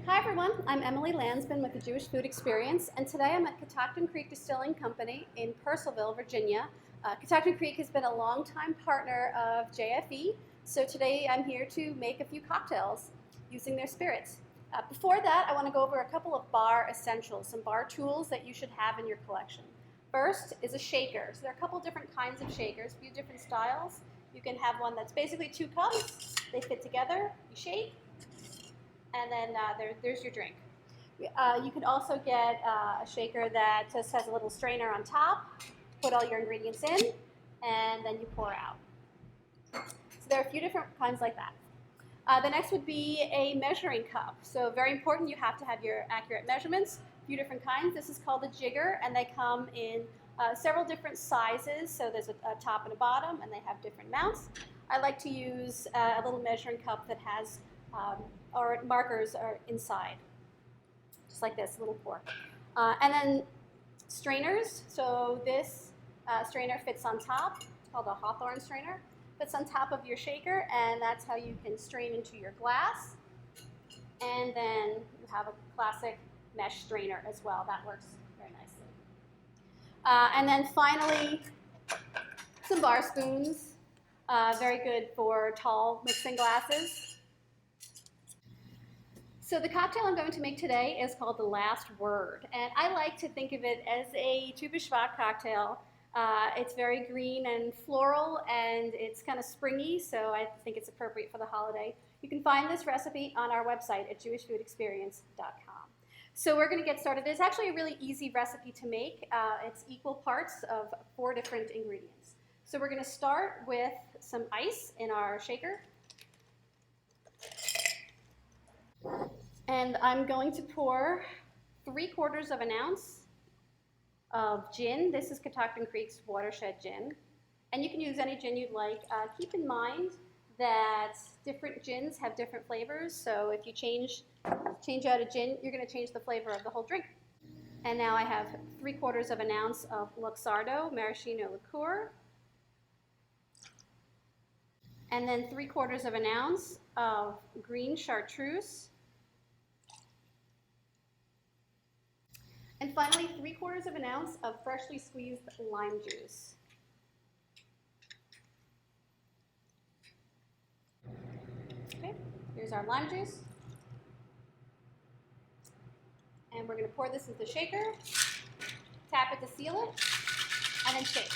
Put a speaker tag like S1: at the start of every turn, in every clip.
S1: Hi everyone, I'm Emily Lansman with the Jewish Food Experience, and today I'm at Catoctin Creek Distilling Company in Purcellville, Virginia. Catoctin Creek has been a longtime partner of JFE, so today I'm here to make a few cocktails using their spirits. Before that, I want to go over a couple of bar essentials, some bar tools that you should have in your collection. First is a shaker. So there are a couple different kinds of shakers, a few different styles. You can have one that's basically 2 cups, they fit together, you shake, and then there's your drink. You can also get a shaker that just has a little strainer on top, put all your ingredients in, and then you pour out. So there are a few different kinds like that. The next would be a measuring cup. So very important, you have to have your accurate measurements. A few different kinds. This is called a jigger, and they come in several different sizes. So there's a top and a bottom, and they have different mounts. I like to use a little measuring cup that has or markers are inside, just like this, little fork. And then strainers. So this strainer fits on top. It's called a Hawthorne strainer. Fits on top of your shaker, and that's how you can strain into your glass. And then you have a classic mesh strainer as well. That works very nicely. And then finally, some bar spoons. Very good for tall mixing glasses. So the cocktail I'm going to make today is called The Last Word, and I like to think of it as a Tu B'Shvat cocktail. It's very green and floral, and it's kind of springy, so I think it's appropriate for the holiday. You can find this recipe on our website at jewishfoodexperience.com. So we're going to get started. It's actually a really easy recipe to make. It's equal parts of 4 different ingredients. So we're going to start with some ice in our shaker. And I'm going to pour 3/4 of an ounce of gin. This is Catoctin Creek's Watershed Gin. And you can use any gin you'd like. Keep in mind that different gins have different flavors. So if you change out a gin, you're going to change the flavor of the whole drink. And now I have 3/4 of an ounce of Luxardo Maraschino liqueur. And then 3/4 of an ounce of green chartreuse. And finally, 3/4 of an ounce of freshly squeezed lime juice. Okay, here's our lime juice. And we're going to pour this into the shaker, tap it to seal it, and then shake.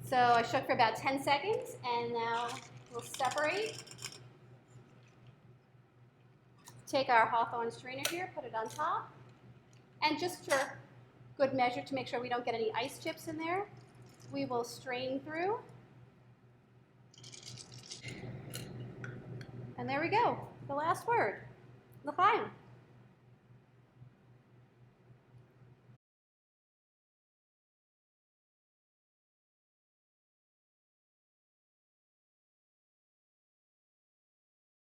S1: So I shook for about 10 seconds, and now we'll separate. Take our Hawthorne strainer here, put it on top, and just for good measure to make sure we don't get any ice chips in there, we will strain through. And there we go, the last word, l'chaim.